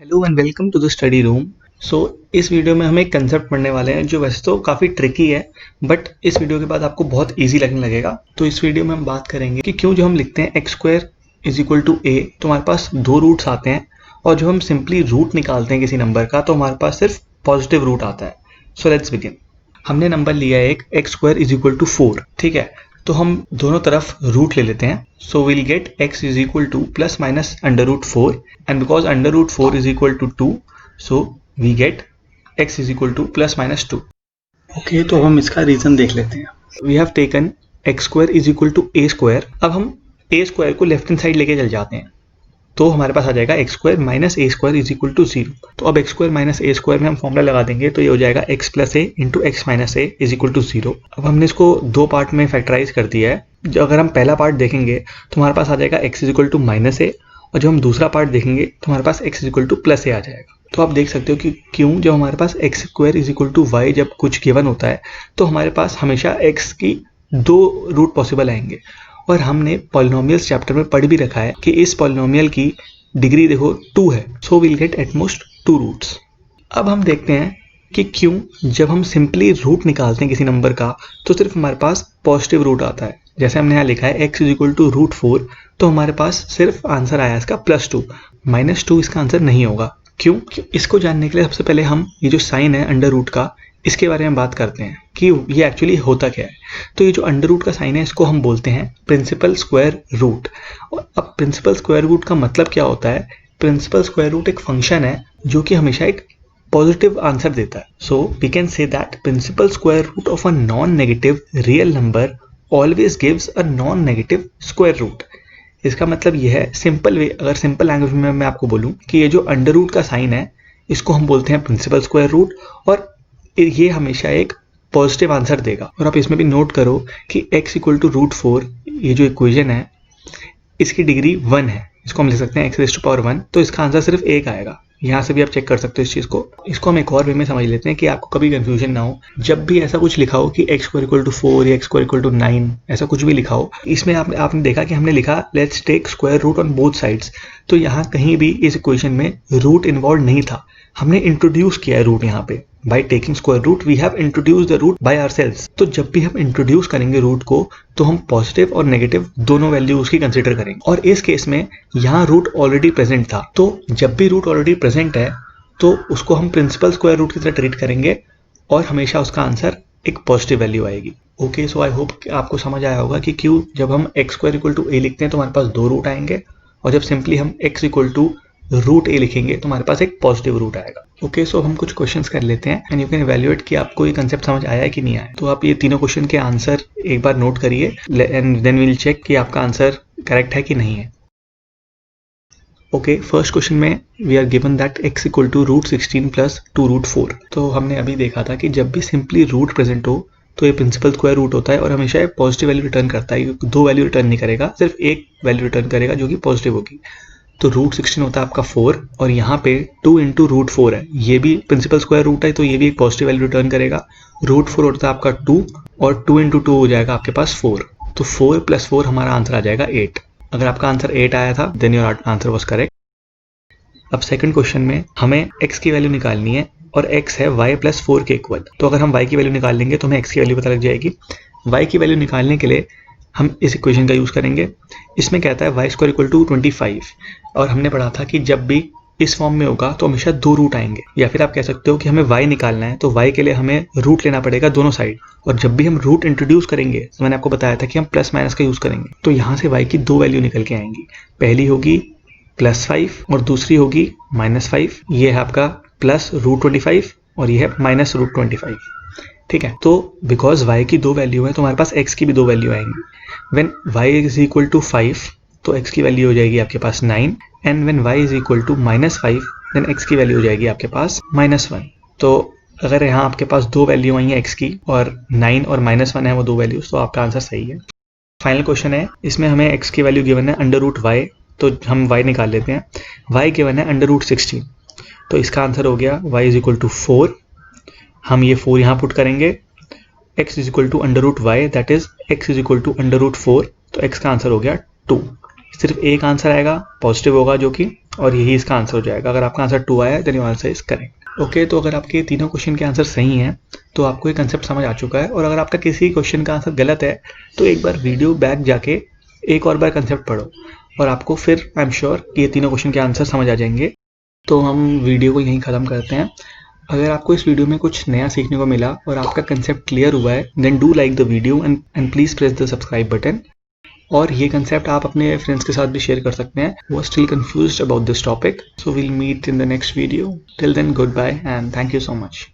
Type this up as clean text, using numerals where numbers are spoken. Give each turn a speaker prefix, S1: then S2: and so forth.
S1: Hello and welcome to the study room. इस video में हम एक कंसेप्ट पढ़ने वाले हैं जो वैसे तो काफ़ी ट्रिकी है, बट इस वीडियो के बाद आपको बहुत इजी लगने लगेगा। तो इस वीडियो में हम बात करेंगे कि क्यों जो हम लिखते हैं x square is equal to a तो हमारे पास दो रूट्स आते हैं, और जो हम सिंपली रूट निकालते हैं किसी नंबर का तो हमारे पास सिर्फ पॉजिटिव रूट आता है। So let's begin. हमने नंबर लिया है एक x square is equal to 4, ठीक है। तो हम दोनों तरफ रूट ले लेते हैं। So will get x is equal to plus minus under root 4, and because under root 4 is equal to 2, so we get x is equal to plus minus 2। Okay, तो हम इसका रीजन देख लेते हैं। We have taken x square is equal to a square. अब हम a square को left hand side लेके चल जाते हैं, तो हमारे पास आ जाएगा x square minus a square is equal to 0। तो अब x square minus a square में हम फॉर्मूला लगा देंगे, तो ये हो जाएगा x plus a into x minus a is equal to 0। अब हमने इसको दो पार्ट में फैक्टराइज कर दिया है। जो अगर हम पहला पार्ट देखेंगे तो हमारे पास आ जाएगा x is equal to minus a, और जब हम दूसरा पार्ट देखेंगे तो हमारे पास x is equal to plus a आ जाएगा। तो आप देख सकते हो कि क्यों जब हमारे पास x square is equal to y जब कुछ गिवन होता है तो हमारे पास हमेशा एक्स की दो रूट पॉसिबल आएंगे। और हमने पॉलिनोमियल्स चैप्टर में पढ़ भी रखा है कि इस पॉलिनोमियल की डिग्री देखो 2 है, so will get at most 2 roots. अब हम देखते हैं कि क्यों जब हम सिंपली रूट निकालते हैं किसी नंबर का तो सिर्फ हमारे पास पॉजिटिव रूट आता है। जैसे हमने यहाँ लिखा है x is equal to root 4, तो हमारे पास सिर्फ आंसर आया इसका +2, -2 इसका आंसर नहीं होगा। क्यों? इसको जानने के लिए सबसे पहले हम ये जो साइन है अंडर रूट का, इसके बारे में बात करते हैं कि ये एक्चुअली होता क्या है। तो ये जो अंडर रूट का साइन है इसको हम बोलते हैं प्रिंसिपल स्क्वायर रूट। और अब प्रिंसिपल स्क्वायर रूट का मतलब क्या होता है? प्रिंसिपल स्क्वायर रूट एक फंक्शन है जो कि हमेशा एक पॉजिटिव आंसर देता है। So we can say that principal square root of a non negative real number always gives a non negative square root. इसका मतलब यह है, सिंपल वे, अगर सिंपल लैंग्वेज में मैं आपको बोलूं कि ये जो अंडर रूट का साइन है इसको हम बोलते हैं प्रिंसिपल स्क्वायर रूट, और ये हमेशा एक पॉजिटिव आंसर देगा। और आप इसमें भी नोट करो कि x इक्वल टू रूट 4 ये जो इक्वेशन है इसकी डिग्री 1 है, इसको हम लिख सकते हैं x रेज़ टू पावर 1, तो इसका आंसर सिर्फ एक आएगा। यहाँ से भी आप चेक कर सकते हो इस चीज़ को। इसको हम एक और वे में समझ लेते हैं कि आपको कभी कंफ्यूजन ना हो। जब भी ऐसा कुछ लिखा हो कि x स्क्वायर इक्वल टू 4 या x स्क्वायर इक्वल टू 9, ऐसा कुछ भी लिखा हो, इसमें आपने देखा कि हमने लिखा let's take square root on both sides, तो यहाँ कहीं भी इस इक्वेशन में रूट इन्वॉल्व नहीं था। हमने इंट्रोड्यूस किया है रूट यहाँ पे। By taking square root we have introduce the root by ourselves. तो जब भी हम इंट्रोड्यूस करेंगे रूट को तो हम पॉजिटिव और नेगेटिव दोनों वैल्यू उसकी कंसीडर करेंगे, और इस केस में यहाँ रूट ऑलरेडी प्रेजेंट था। तो जब भी रूट ऑलरेडी प्रेजेंट है तो उसको हम प्रिंसिपल स्क्वायर रूट की तरह ट्रीट करेंगे, और हमेशा उसका आंसर एक पॉजिटिव वैल्यू आएगी। ओके, सो आई होप आपको समझ आया होगा कि क्यों जब हम एक्स स्क्वायर इक्वल टू ए लिखते हैं तो हमारे पास दो रूट आएंगे, और जब सिंपली हम एक्स इक्वल टू रूट ए लिखेंगे तो हमारे पास एक पॉजिटिव रूट आएगा। ओके, सो हम कुछ क्वेश्चंस कर लेते हैं एंड यू कैन इवैल्यूएट कि आपको ये कंसेप्ट समझ आया है कि नहीं आया। तो आप ये तीनों क्वेश्चन के आंसर एक बार नोट करिए and then we will check कि आपका आंसर करेक्ट है कि नहीं है। ओके, फर्स्ट क्वेश्चन में we are given that x equal to root 16 plus 2 root 4। तो हमने अभी देखा था कि जब भी सिंपली रूट प्रेजेंट हो तो ये प्रिंसिपल स्क्वायर रूट होता है, और हमेशा ये पॉजिटिव वैल्यू रिटर्न करता है। दो वैल्यू रिटर्न नहीं करेगा, सिर्फ एक वैल्यू रिटर्न करेगा जो कि पॉजिटिव होगी। तो रूट 16 होता है आपका 4, और यहाँ पे 2 इंटू रूट 4 है, ये भी प्रिंसिपल स्क्वायर रूट है, तो ये भी एक पॉजिटिव वैल्यू रिटर्न करेगा। रूट 4 होता है आपका 2, और 2 इंटू 2 हो जाएगा आपके पास 4। तो 4 प्लस 4 हमारा आंसर आ जाएगा 8। अगर आपका आंसर 8 आया था then your answer was correct. अब सेकंड क्वेश्चन में हमें x की वैल्यू निकालनी है, और x है y प्लस 4 के इक्वल। तो अगर हम y की वैल्यू निकाल लेंगे तो हमें x की वैल्यू पता लग जाएगी। y की वैल्यू निकालने के लिए हम इस इक्वेशन का यूज़ करेंगे। इसमें कहता है y स्क्वायर इक्वल टू 25, और हमने पढ़ा था कि जब भी इस फॉर्म में होगा तो हमेशा दो रूट आएंगे, या फिर आप कह सकते हो कि हमें y निकालना है तो y के लिए हमें रूट लेना पड़ेगा दोनों साइड। और जब भी हम रूट इंट्रोड्यूस करेंगे तो मैंने आपको बताया था कि हम प्लस माइनस का यूज़ करेंगे, तो यहाँ से y की दो वैल्यू निकल के आएंगी। पहली होगी +5 और दूसरी होगी -5। ये है आपका प्लस रूट 25 और ये है माइनस रूट 25, ठीक है। तो बिकॉज y की दो वैल्यू है तो हमारे पास x की भी दो वैल्यू आएंगी। When y is equal to 5 तो x की वैल्यू हो जाएगी आपके पास 9, and when y is equal to -5 then x की वैल्यू हो जाएगी आपके पास -1। तो अगर यहाँ आपके पास दो वैल्यू आई है x की, और 9 और -1 है वो दो वैल्यूज, तो आपका आंसर सही है। फाइनल क्वेश्चन है, इसमें हमें x की वैल्यू गिवन है अंडर रूट y, तो हम y निकाल लेते हैं। y गिवन है अंडर रूट 16, तो इसका आंसर हो गया y इज इक्वल टू 4। हम ये 4 यहाँ पुट करेंगे। x is equal to under root y, that is x is equal to under root 4, तो x का आंसर हो गया 2। सिर्फ एक आंसर आएगा, पॉजिटिव होगा, जो कि और यही इसका आंसर हो जाएगा। अगर आपका आंसर 2 आया है then your answer is correct. Okay, तो अगर आपके तीनों क्वेश्चन के आंसर सही हैं तो आपको ये कंसेप्ट समझ आ चुका है। और अगर आपका किसी क्वेश्चन का आंसर गलत है तो एक बार वीडियो बैक जाके एक और बार कंसेप्ट पढ़ो और आपको फिर आई एम श्योर कि ये तीनों क्वेश्चन के आंसर समझ आ जाएंगे। तो हम वीडियो को यहीं ख़त्म करते हैं। अगर आपको इस वीडियो में कुछ नया सीखने को मिला और आपका कंसेप्ट क्लियर हुआ है then do like the video and please press the subscribe button. और ये कंसेप्ट आप अपने फ्रेंड्स के साथ भी शेयर कर सकते हैं वो still confused about this topic. So we'll meet in the next video. Till then goodbye and thank you so much.